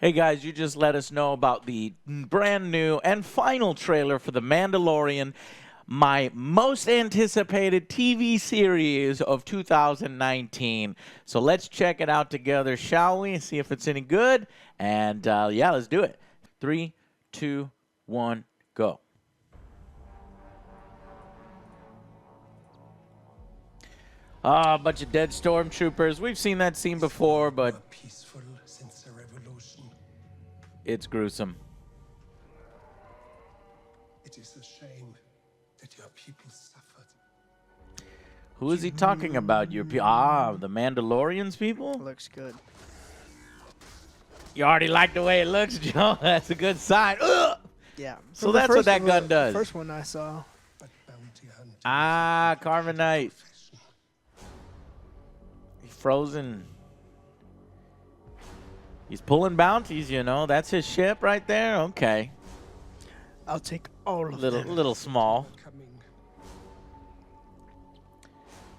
Hey guys, you just let us know about the brand new and final trailer for The Mandalorian, my most anticipated TV series of 2019. So let's check it out together, shall we? See if it's any good. And yeah, let's do it. 3, 2, 1, go. A bunch of dead stormtroopers. We've seen that scene before, but peaceful since the revolution. it's gruesome. It is a shame that your people suffered. Who is he talking about? Your the Mandalorian's people? Looks good. You already like the way it looks, Joe. That's a good sign. Ugh! Yeah. So From the that's what first that one- gun does. The first one I saw. But bounty hunters Carbonite. He's frozen. He's pulling bounties, you know. That's his ship right there. Okay. I'll take all of Little them. little small. coming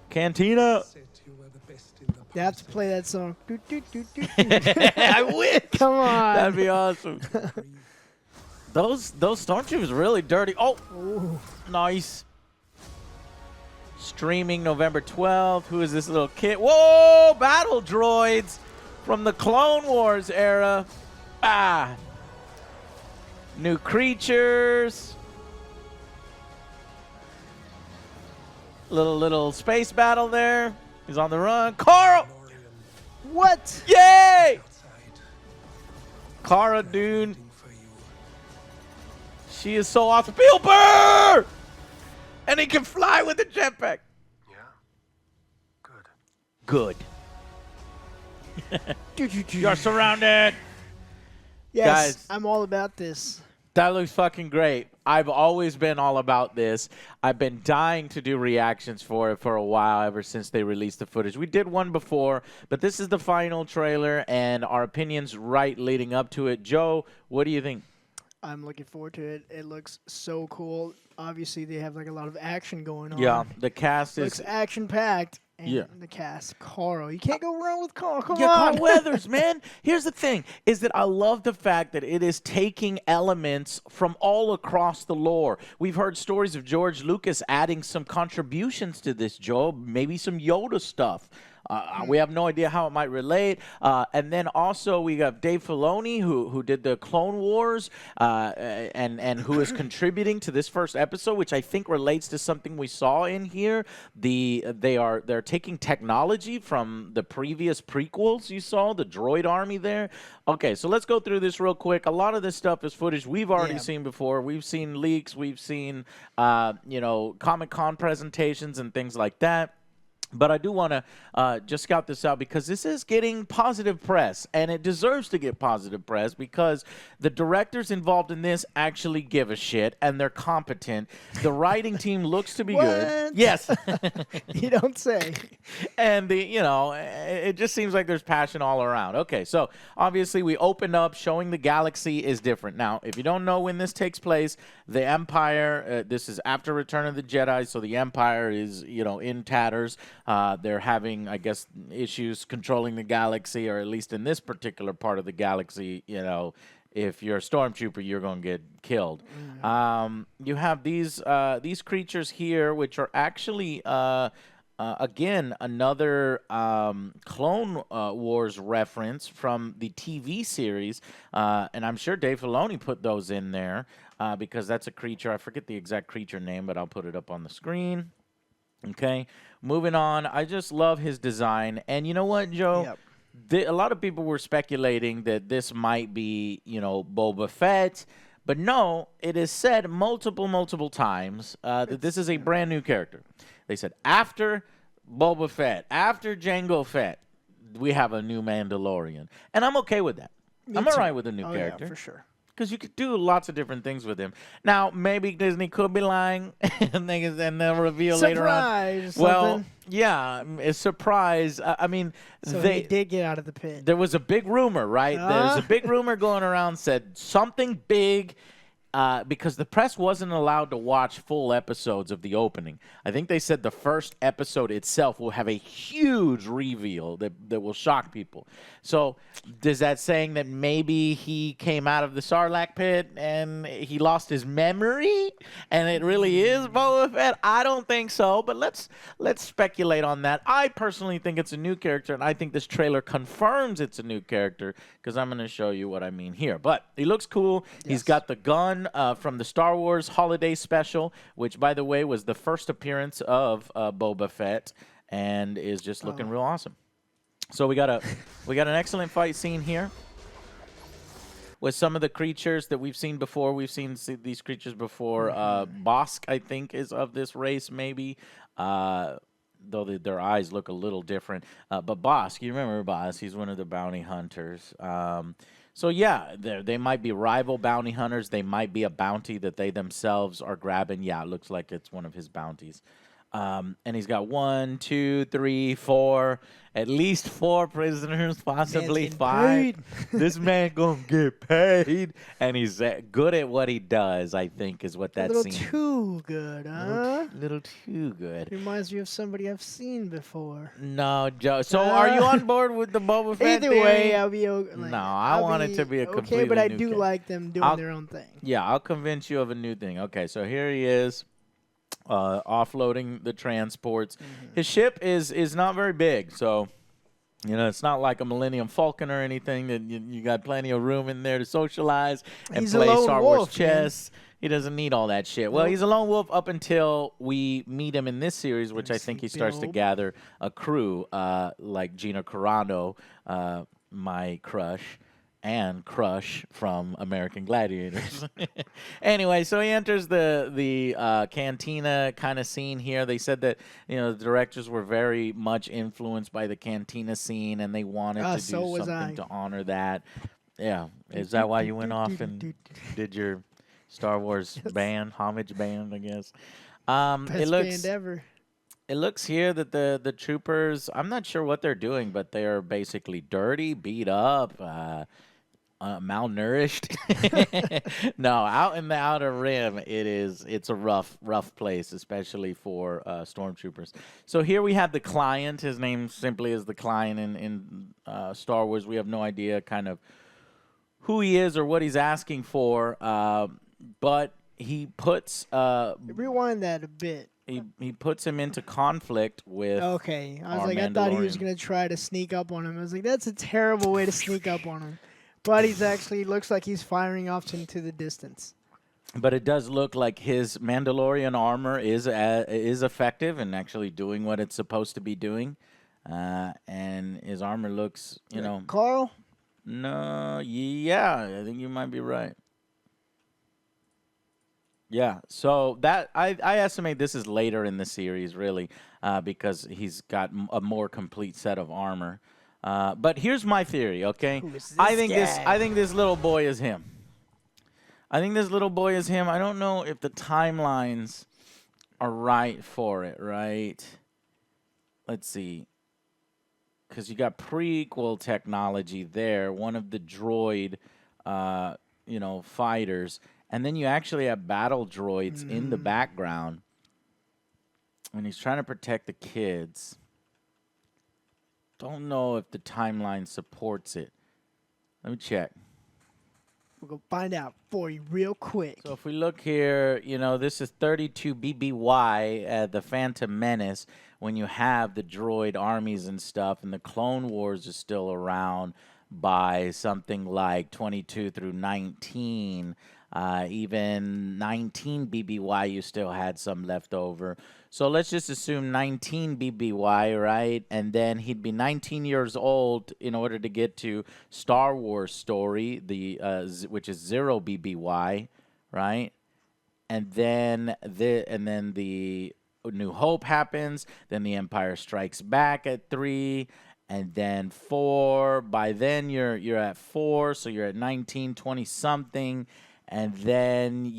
Cantina. said you were the best in the You have to play that song. Do, do, do, do, do. I wish. Come on. That'd be awesome. Those stormtroopers really dirty. Oh, Ooh. nice. Streaming November 12th. Who is this little kid? Whoa, battle droids from the Clone Wars era. New creatures. Little space battle there. He's on the run. Carl! Mandalorian What? Yay! outside. Cara Dune. Waiting for you. She is so awesome. Bill Burr! And he can fly with the jetpack. Yeah. Good. Good. Do, do, do. You're surrounded. Yes, Guys. I'm all about this. That looks fucking great. I've always been all about this. I've been dying to do reactions for it for a while, ever since they released the footage. We did one before, but this is the final trailer, and our opinions right leading up to it. Joe, what do you think? I'm looking forward to it. It looks so cool. Obviously, they have like a lot of action going on. Yeah, the cast Looks is... action packed. And Yeah. the cast, Carl. You can't go wrong with Carl. Come Yeah, on. Carl Weathers, man. Here's the thing, is that I love the fact that it is taking elements from all across the lore. We've heard stories of George Lucas adding some contributions to this, Joe, maybe some Yoda stuff. We have no idea how it might relate. And then also we got Dave Filoni, who did the Clone Wars, and who is contributing to this first episode, which I think relates to something we saw in here. They're taking technology from the previous prequels you saw, the droid army there. Okay, so let's go through this real quick. A lot of this stuff is footage we've already seen before. We've seen leaks. We've seen, Comic-Con presentations and things like that. But I do want to just scout this out because this is getting positive press, and it deserves to get positive press because the directors involved in this actually give a shit, and they're competent. The writing team looks to be good. What? Yes. You don't say. And it just seems like there's passion all around. Okay, so obviously we opened up showing the galaxy is different. Now, if you don't know when this takes place, the Empire, this is after Return of the Jedi, so the Empire is, in tatters. They're having, I guess, issues controlling the galaxy, or at least in this particular part of the galaxy, if you're a stormtrooper, you're going to get killed. You have these creatures here, which are actually, again, another Clone Wars reference from the TV series. And I'm sure Dave Filoni put those in there because that's a creature. I forget the exact creature name, but I'll put it up on the screen. Okay, moving on. I just love his design. And you know what, Joe? Yep. A lot of people were speculating that this might be, Boba Fett. But no, it is said multiple times that this is a brand new character. They said after Boba Fett, after Jango Fett, we have a new Mandalorian. And I'm okay with that. I'm all right with a new character. Yeah, for sure. Because you could do lots of different things with him. Now, maybe Disney could be lying, and they'll reveal later on. Surprise! Well, yeah, a surprise. I mean, So he did get out of the pit. there was a big rumor, right? There's a big rumor going around, said something big because the press wasn't allowed to watch full episodes of the opening. I think they said the first episode itself will have a huge reveal that will shock people. So is that saying that maybe he came out of the Sarlacc pit and he lost his memory and it really is Boba Fett? I don't think so, but let's speculate on that. I personally think it's a new character, and I think this trailer confirms it's a new character because I'm going to show you what I mean here. But he looks cool. Yes. He's got the gun from the Star Wars Holiday Special, which, by the way, was the first appearance of Boba Fett, and is just looking real awesome. So we got an excellent fight scene here with some of the creatures that we've seen before. We've seen these creatures before. Bosk, I think, is of this race, maybe. Though their eyes look a little different. But Bosk, you remember Bosk? He's one of the bounty hunters. So, yeah, they might be rival bounty hunters. They might be a bounty that they themselves are grabbing. Yeah, it looks like it's one of his bounties. And he's got 1, 2, 3, 4, at least 4 prisoners, possibly 5. This man gonna get paid, and he's good at what he does. I think is what that scene. A little too good, huh? Little too good. Reminds me of somebody I've seen before. No, Joe. So are you on board with the Boba Fett Either theory? way, I'll be okay. No, I want it to be a completely okay, but I new do kid. like them doing their own thing. Yeah, I'll convince you of a new thing. Okay, so here he is. Offloading the transports. His ship is not very big, so it's not like a Millennium Falcon or anything. That you got plenty of room in there to socialize and play Star Wars chess. He doesn't need all that shit. Well, he's a lone wolf up until we meet him in this series, which I think he starts to gather a crew like Gina Carano, my crush. And Crush from American Gladiators. Anyway, so he enters the cantina kind of scene here. They said that the directors were very much influenced by the cantina scene, and they wanted to do something to honor that. Yeah, is that why you went off and did your Star Wars homage band? I guess. Best band ever. It looks here that the troopers, I'm not sure what they're doing, but they are basically dirty, beat up. Malnourished. No, out in the Outer Rim, it's a rough place, especially for stormtroopers. So here we have the client. His name simply is the client in Star Wars. We have no idea kind of who he is or what he's asking for, but he puts... rewind that a bit. He puts him into conflict with Okay, I was like, I thought he was going to try to sneak up on him. I was like, that's a terrible way to sneak up on him. But he's actually looks like he's firing off into the distance. But it does look like his Mandalorian armor is effective and actually doing what it's supposed to be doing. And his armor looks, Carl? No, yeah, I think you might be right. Yeah, so that I estimate this is later in the series, really, because he's got a more complete set of armor. But here's my theory, okay? I think this little boy is him. I don't know if the timelines are right for it, right? Let's see. Because you got prequel technology there, one of the droid, fighters, and then you actually have battle droids in the background, and he's trying to protect the kids. Don't know if the timeline supports it. Let me check. We'll go find out for you real quick. So if we look here, this is 32 BBY, the Phantom Menace, when you have the droid armies and stuff, and the Clone Wars is still around by something like 22 through 19. Even 19 BBY, you still had some left over. So let's just assume 19 BBY, right? And then he'd be 19 years old in order to get to Star Wars Story, which is 0 BBY, right? And then the New Hope happens. Then the Empire Strikes Back at 3. And then 4. By then you're at 4, so you're at 19, 20 something. And then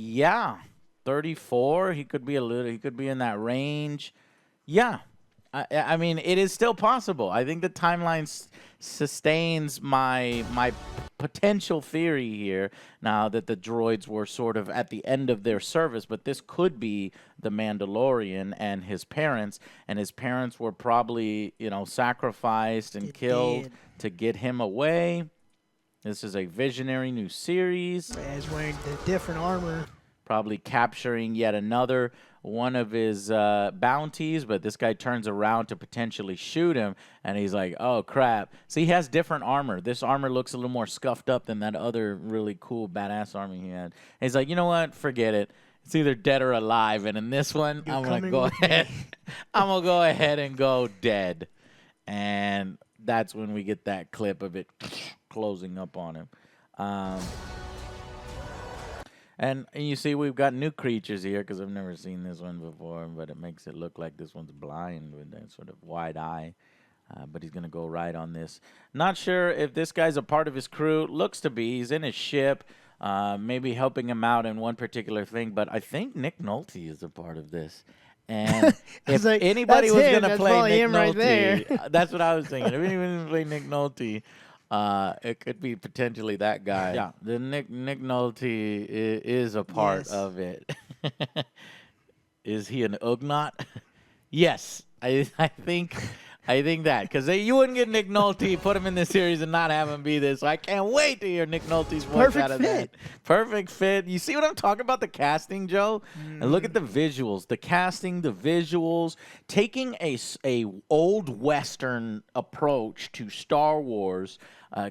34, he could be in that range. Yeah, I mean, it is still possible. I think the timeline sustains my potential theory here now that the droids were sort of at the end of their service, but this could be the Mandalorian and his parents were probably, sacrificed and killed to get him away. This is a visionary new series. Yeah, he's wearing the different armor. Probably capturing yet another one of his bounties, but this guy turns around to potentially shoot him, and he's like, oh, crap. See, he has different armor. This armor looks a little more scuffed up than that other really cool, badass armor he had. And he's like, you know what? Forget it. It's either dead or alive, and in this one, I'm going to go ahead. I'm going to go ahead and go dead. And that's when we get that clip of it closing up on him. And you see, we've got new creatures here because I've never seen this one before, but it makes it look like this one's blind with that sort of wide eye. But he's going to go right on this. Not sure if this guy's a part of his crew. Looks to be. He's in his ship, maybe helping him out in one particular thing. But I think Nick Nolte is a part of this. And if anybody was going to play Nick Nolte, that's what I was thinking. If anybody was going to play Nick Nolte, it could be potentially that guy. Yeah, the Nick Nolte is a part of it. Is he an Ugnaught? Yes, I think that because you wouldn't get Nick Nolte, put him in this series, and not have him be this. So I can't wait to hear Nick Nolte's voice out of that. Perfect fit. You see what I'm talking about? The casting, Joe, and look at the visuals, the casting, the visuals, taking a old Western approach to Star Wars.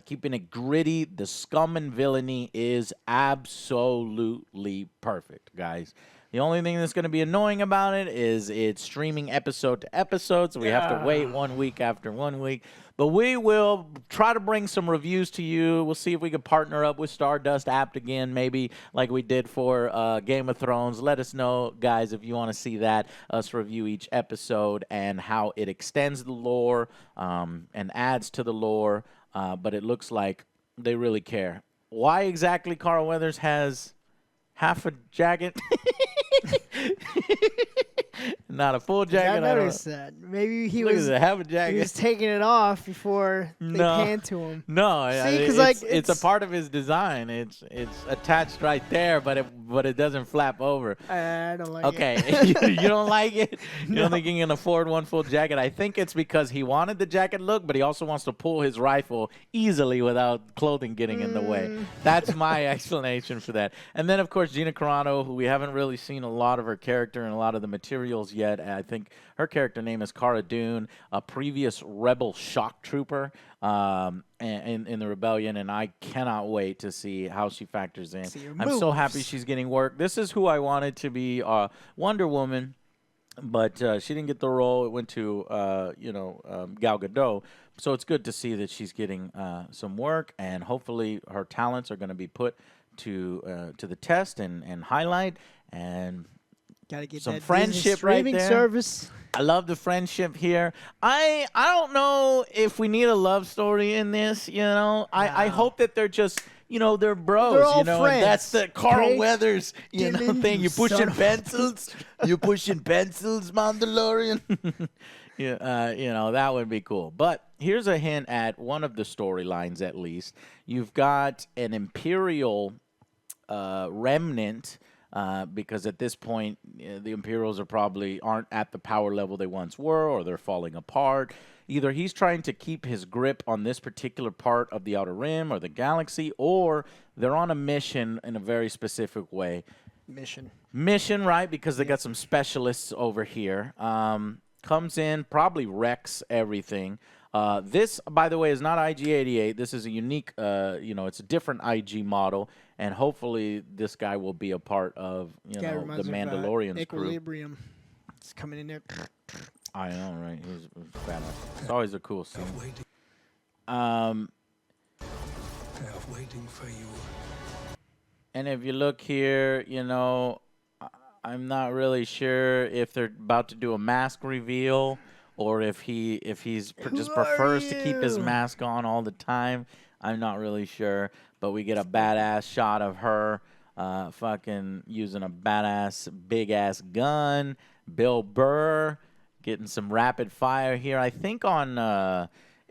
Keeping it gritty. The scum and villainy is absolutely perfect, guys. The only thing that's going to be annoying about it is it's streaming episode to episode, so we have to wait 1 week after 1 week. But we will try to bring some reviews to you. We'll see if we can partner up with Stardust Apt again, maybe like we did for Game of Thrones. Let us know, guys, if you want to see that, us review each episode and how it extends the lore and adds to the lore. But it looks like they really care. Why exactly Carl Weathers has half a jacket? Not a full jacket. I noticed that. Maybe he was half a jacket. He was taking it off before they panned to him. No, see, it's a part of his design. It's attached right there, but it doesn't flap over. I don't like it. Okay, you don't like it? You don't think he can afford one full jacket? I think it's because he wanted the jacket look, but he also wants to pull his rifle easily without clothing getting in the way. That's my explanation for that. And then, of course, Gina Carano, who we haven't really seen a lot of her character and a lot of the materials yet. I think her character name is Cara Dune, a previous Rebel shock trooper in the Rebellion, and I cannot wait to see how she factors in. I'm so happy she's getting work. This is who I wanted to be Wonder Woman, but she didn't get the role. It went to Gal Gadot. So it's good to see that she's getting some work, and hopefully her talents are going to be put to the test and highlight, and gotta get some that friendship right there. Service. I love the friendship here. I don't know if we need a love story in this. I hope that they're just they're bros. They're all friends. And that's the Carl Weathers thing. You pushing pencils. You pushing pencils, Mandalorian. That would be cool. But here's a hint at one of the storylines. At least you've got an Imperial remnant. Because at this point, the Imperials aren't at the power level they once were, or they're falling apart. Either he's trying to keep his grip on this particular part of the Outer Rim or the galaxy, or they're on a mission in a very specific way. Mission, right? Because they got some specialists over here. Comes in, probably wrecks everything. This, by the way, is not IG-88. This is a unique, it's a different IG model, and hopefully this guy will be a part of, the Mandalorian's crew. Equilibrium. It's coming in there. I know, right? He's badass. It's always a cool scene. They are waiting for you. And if you look here, I'm not really sure if they're about to do a mask reveal, or if he's just prefers to keep his mask on all the time. I'm not really sure. But we get a badass shot of her fucking using a badass big-ass gun. Bill Burr getting some rapid fire here. I think on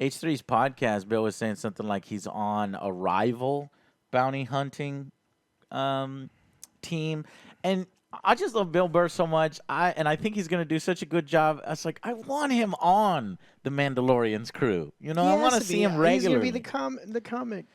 H3's podcast, Bill was saying something like he's on a rival bounty hunting team. And I just love Bill Burr so much. I think he's going to do such a good job. I was like, I want him on the Mandalorian's crew. You know, I want to see him regularly. He's going to be the comic.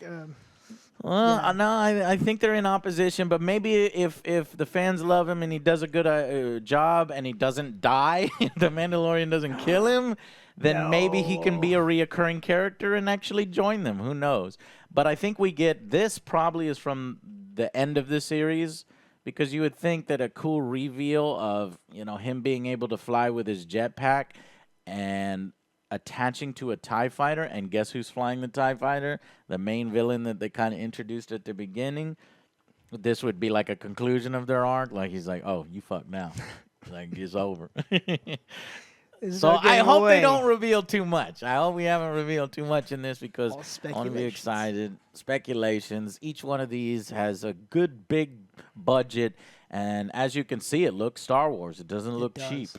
Well, no, I think they're in opposition, but maybe if the fans love him and he does a good job and he doesn't die, the Mandalorian doesn't kill him, then maybe he can be a reoccurring character and actually join them. Who knows? But I think we get this probably is from the end of the series, because you would think that a cool reveal of, you know, him being able to fly with his jetpack and attaching to a TIE fighter, and guess who's flying the TIE fighter? The main villain that they kind of introduced at the beginning. This would be like a conclusion of their arc. Like, he's like, oh, you fucked now. Like, it's over. So I hope they don't reveal too much. I hope we haven't revealed too much in this, because I want to be excited. Speculations. Each one of these has a good big budget. And as you can see, it looks Star Wars. It doesn't look cheap.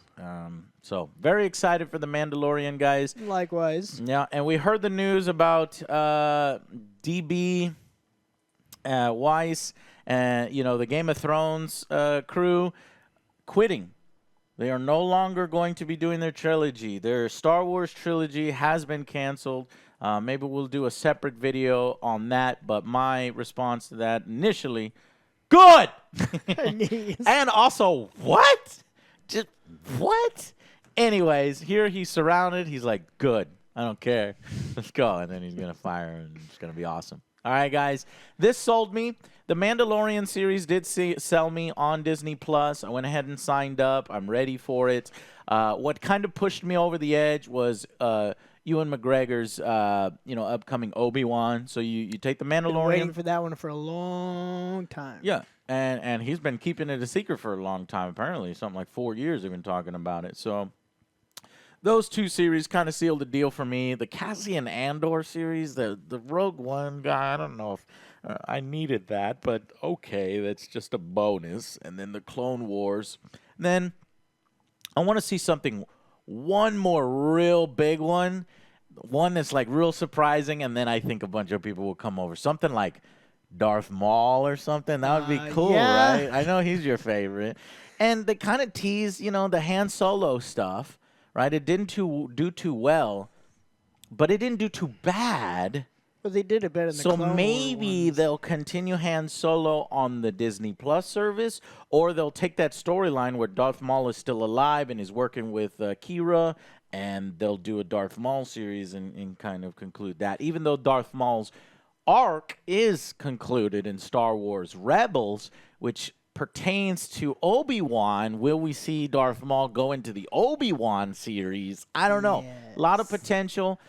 So very excited for The Mandalorian, guys. Likewise. Yeah, and we heard the news about DB Weiss and, you know, the Game of Thrones crew quitting. They are no longer going to be doing their trilogy. Their Star Wars trilogy has been canceled. Maybe we'll do a separate video on that. But my response to that initially, good! And also, what? Just what? Anyways, here he's surrounded. He's like, good. I don't care. Let's go. And then he's going to fire, and it's going to be awesome. All right, guys. This sold me. The Mandalorian series did sell me on Disney+. I went ahead and signed up. I'm ready for it. What kind of pushed me over the edge was Ewan McGregor's upcoming Obi-Wan. So you take the Mandalorian. Been waiting for that one for a long time. Yeah, and he's been keeping it a secret for a long time. Apparently, something like 4 years they've been talking about it. So those two series kind of sealed the deal for me. The Cassian Andor series, the Rogue One guy, I don't know if I needed that, but okay, that's just a bonus. And then the Clone Wars. And then I want to see one more real big one that's like real surprising, and then I think a bunch of people will come over. Something like Darth Maul or something. That would be cool, right? I know he's your favorite. And they kind of tease, you know, the Han Solo stuff, right? It didn't do too well, but it didn't do too bad. But they did it better than the Clone Wars maybe they'll continue Han Solo on the Disney Plus service, or they'll take that storyline where Darth Maul is still alive and is working with Kira, and they'll do a Darth Maul series and kind of conclude that. Even though Darth Maul's arc is concluded in Star Wars Rebels, which pertains to Obi-Wan, will we see Darth Maul go into the Obi-Wan series? I don't know. Yes. A lot of potential.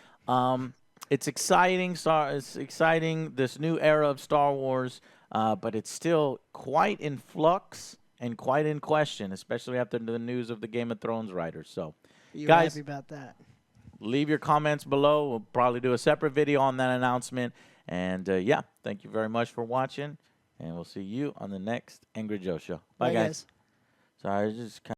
It's exciting. It's exciting, this new era of Star Wars, but it's still quite in flux and quite in question, especially after the news of the Game of Thrones writers. So, guys, happy about that. Leave your comments below. We'll probably do a separate video on that announcement. And, yeah, thank you very much for watching, and we'll see you on the next Angry Joe Show. Bye, guys. Sorry, I just kind